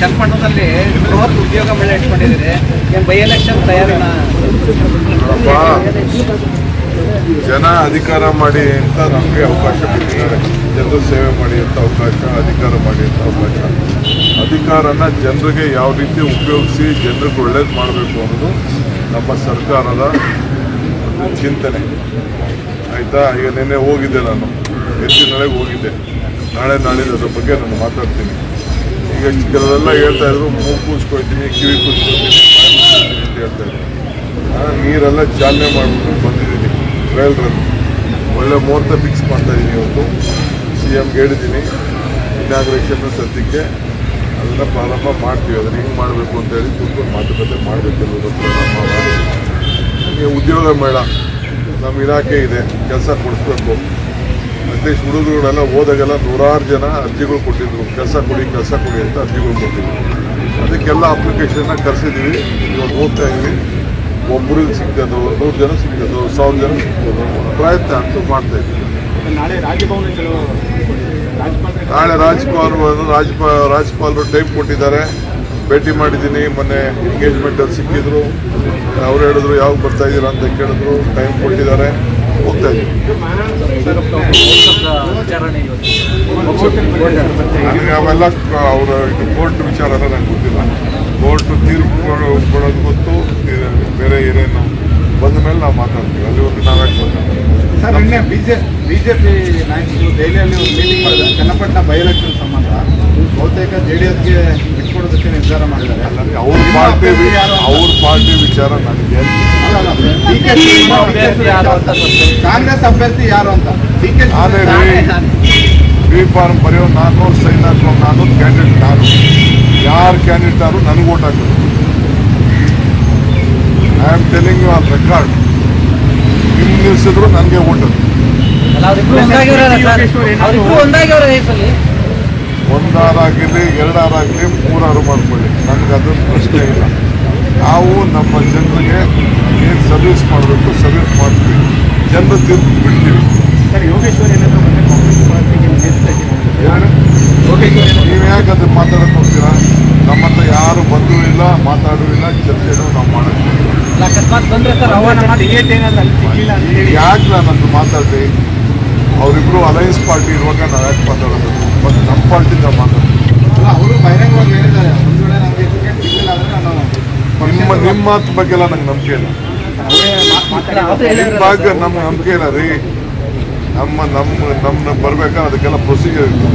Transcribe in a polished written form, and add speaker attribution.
Speaker 1: ಚನ್ನಪಟ್ಟಣದಲ್ಲಿ ಬೃಹತ್ ಉದ್ಯೋಗ ಮೇಳ ಇಟ್ಕೊಂಡಿದ್ದೀರಿ. ಬೈ ಎಲೆಕ್ಷನ್ ತಯಾರಿನ
Speaker 2: ಜನ ಅಧಿಕಾರ ಮಾಡಿ ಅಂತ ನಮಗೆ ಅವಕಾಶ ಕೊಟ್ಟಿದ್ದಾರೆ. ಜನರು ಸೇವೆ ಮಾಡಿ ಅಂತ ಅವಕಾಶ, ಅಧಿಕಾರ ಮಾಡಿ ಅಂತ ಅವಕಾಶ. ಅಧಿಕಾರನ ಜನರಿಗೆ ಯಾವ ರೀತಿ ಉಪಯೋಗಿಸಿ ಜನರಿಗೆ ಒಳ್ಳೇದು ಮಾಡಬೇಕು ಅನ್ನೋದು ನಮ್ಮ ಸರ್ಕಾರದ ಒಂದು ಚಿಂತನೆ. ಆಯಿತಾ? ಈಗ ನಿನ್ನೆ ಹೋಗಿದ್ದೆ, ನಾನು ಹೆಚ್ಚಿನೊಳಗೆ ಹೋಗಿದ್ದೆ. ನಾಳೆ ನಾಳಿದ್ದು ಅದ್ರ ಬಗ್ಗೆ ನಾನು ಮಾತಾಡ್ತೀನಿ. ಈಗ ಕೆಲವೆಲ್ಲ ಹೇಳ್ತಾ ಇದ್ರು, ಮೂಗು ಕೂಸ್ಕೊಳ್ತೀನಿ, ಕಿವಿ ಕೂಸ್ಕೊಳ್ತೀನಿ ಅಂತ ಹೇಳ್ತಾ ಇದ್ರು. ನೀರೆಲ್ಲ ಚಾಲನೆ ಮಾಡಿಬಿಟ್ಟು ಬಂದಿದ್ದೀನಿ. ಟ್ರಯಲ್ ರನ್ ಒಳ್ಳೆ ಮುಹೂರ್ತ ಫಿಕ್ಸ್ ಮಾಡ್ತಾ ಇದ್ದೀನಿ. ಇವತ್ತು CMಗೆ ಹೇಳಿದ್ದೀನಿ, ಇನಾಗ್ರೇಷನ್ ಸದ್ಯಕ್ಕೆ ಅದನ್ನು ಪ್ರಾರಂಭ ಮಾಡ್ತೀವಿ. ಅದನ್ನು ಹೆಂಗೆ ಮಾಡಬೇಕು ಅಂತೇಳಿ ಕೂತ್ಕೊಂಡು ಮಾತುಕತೆ ಮಾಡಬೇಕೆಲ್ಲರೂ. ಉದ್ಯೋಗ ಮೇಳ ನಮ್ಮ ಇಲಾಖೆ ಇದೆ, ಕೆಲಸ ಕೊಡಿಸ್ಬೇಕು. ಅಟ್ಲೀಸ್ಟ್ ಹುಡುಗರುಗಳೆಲ್ಲ ಹೋದಾಗೆಲ್ಲ ನೂರಾರು ಜನ ಅರ್ಜಿಗಳು ಕೊಟ್ಟಿದ್ರು, ಕೆಲಸ ಕೊಡಿ ಅಂತ ಅರ್ಜಿಗಳು ಕೊಟ್ಟಿದ್ರು. ಅದಕ್ಕೆಲ್ಲ ಅಪ್ಲಿಕೇಶನ್ನ ಕರೆಸಿದ್ದೀವಿ. ಇವಾಗ ಹೋಗ್ತಾ ಇದ್ದೀವಿ. ಒಬ್ಬರಿಗೆ ಸಿಗ್ತದೋ, 100 ಜನ ಸಿಗ್ತದೋ, 1000 ಜನ ಸಿಗ್ತದೋ, ಪ್ರಯತ್ನ ಅಂತೂ ಮಾಡ್ತಾ ಇದ್ದೀವಿ. ನಾಳೆ ರಾಜ್ಯಪಾಲರು ಟೈಮ್ ಕೊಟ್ಟಿದ್ದಾರೆ. ಭೇಟಿ ಮಾಡಿದ್ದೀನಿ. ಮೊನ್ನೆ ಎಂಗೇಜ್ಮೆಂಟಲ್ಲಿ ಸಿಕ್ಕಿದ್ರು. ಅವ್ರು ಹೇಳಿದ್ರು ಯಾವಾಗ ಬರ್ತಾ ಇದ್ದೀರಾ ಅಂತ ಕೇಳಿದ್ರು. ಟೈಮ್ ಕೊಟ್ಟಿದ್ದಾರೆ. ಹೋಗ್ತಾ ಇದ್ದೀವಿ. ನನಗೆ ಅವೆಲ್ಲ ಅವರ ಇದು ಕೋರ್ಟ್ ವಿಚಾರ ಎಲ್ಲ ನಂಗೆ ಗೊತ್ತಿಲ್ಲ. ಕೋರ್ಟ್ ತೀರ್ಪು ಕೊಡೋದು ಗೊತ್ತು. ಬೇರೆ ಏನೇನು ಬಂದ ಮೇಲೆ ನಾವು ಮಾತಾಡ್ತೀವಿ. ಅಲ್ಲಿವರೆಗೂ ನಾವ್ಯಾಕೆ ಮಾತಾಡ್ತೀವಿ.
Speaker 3: ಸರ್, ನಿನ್ನೆ ಬಿಜೆಪಿ ನಾಯಕರು ದೆಹಲಿಯಲ್ಲಿ ಒಂದು ಮೀಟಿಂಗ್ ಮಾಡಿದ್ದಾರೆ. ಚನ್ನಪಟ್ಟಣ ಬೈ ಎಲೆಕ್ಷನ್ ಸಂಬಂಧ ಬಹುತೇಕ JDSಗೆ ಬಿಟ್ಕೊಡೋದಕ್ಕೆ ನಿರ್ಧಾರ ಮಾಡಿದ್ದಾರೆ.
Speaker 2: ಅವ್ರ ಪಾರ್ಟಿ ವಿಚಾರ ನನಗೆ
Speaker 3: ಕಾಂಗ್ರೆಸ್ ಅಭ್ಯರ್ಥಿ ಯಾರು ಅಂತ
Speaker 2: ಬಿ ಫಾರ್ಮ್ ಬರೆಯೋ ನಾನು, ಸೈನ್ ಹಾಕೋ ನಾನು, ಕ್ಯಾಂಡಿಡೇಟ್ ನಾನು. ಯಾರು ಕ್ಯಾಂಡಿಡೇಟ್ ಆದ್ರು ನನಗೆ ಓಟ್ ಹಾಕೋದು. I am telling you on record. ನಿಮ್ಮ ನಿಲ್ಸಿದ್ರು ನನಗೆ ಓಟ್ ಅದು. ಒಂದಾರಾಗಿರಲಿ, ಎರಡಾರಾಗಲಿ, ಮೂರಾರು ಮಾಡ್ಕೊಳ್ಳಿ, ನನಗೆ ಅದು ಪ್ರಶ್ನೆ ಇಲ್ಲ. ನಾವು ನಮ್ಮ ಜನರಿಗೆ ಏನು ಸರ್ವಿಸ್ ಮಾಡಬೇಕು ಸರ್ವಿಸ್ ಮಾಡ್ತೀವಿ. ಜನರು ತೀರ್ಪು ಬಿಡ್ತೀವಿ.
Speaker 3: ಸರ್, ಯೋಗೇಶ್ವರಿ
Speaker 2: ನೀವು ಯಾಕೆ ಅದನ್ನು ಮಾತಾಡೋಕೆ ಹೋಗ್ತೀರಾ? ನಮ್ಮ ಹತ್ರ ಯಾರು ಬಂದೂ ಇಲ್ಲ, ಮಾತಾಡೂ ಇಲ್ಲ, ಚರ್ಚೆನೂ ನಾವು ಮಾಡೋದಿಲ್ಲ. ಯಾಕೆ ನಾನು ಅದು ಮಾತಾಡ್ತೀವಿ? ಅವರಿಬ್ಬರು ಅಲಯನ್ಸ್ ಪಾರ್ಟಿ ಇರುವಾಗ ನಾವು ಯಾಕೆ ಮಾತಾಡೋದು? ಮತ್ತು ನಮ್ಮ ಪಾರ್ಟಿಯಿಂದ ಮಾತಾಡ್ತೀವಿ.
Speaker 3: ಅವರು ಬಹಿರಂಗವಾಗಿ ಹೇಳಿದ್ದಾರೆ, ಒಂದು ವೇಳೆ ನಮಗೆ ಟಿಕೆಟ್ ಸಿಗಲಿಲ್ಲ ಅಂದರೆ ನಾನು
Speaker 2: ನಿಮ್ಮ ಮಾತು ಬಗ್ಗೆ ಎಲ್ಲ ನಂಗೆ ನಂಬಿಕೆ ಇಲ್ಲ. ನಿಮ್ಮ ಬಗ್ಗೆ ನಮ್ಗೆ ನಂಬಿಕೆ ಇಲ್ಲ ರೀ. ನಮ್ಮನ್ನ ಬರ್ಬೇಕಾದ್ರೆ ಅದಕ್ಕೆಲ್ಲ ಪ್ರೊಸೀಜರ್ ಇತ್ತು.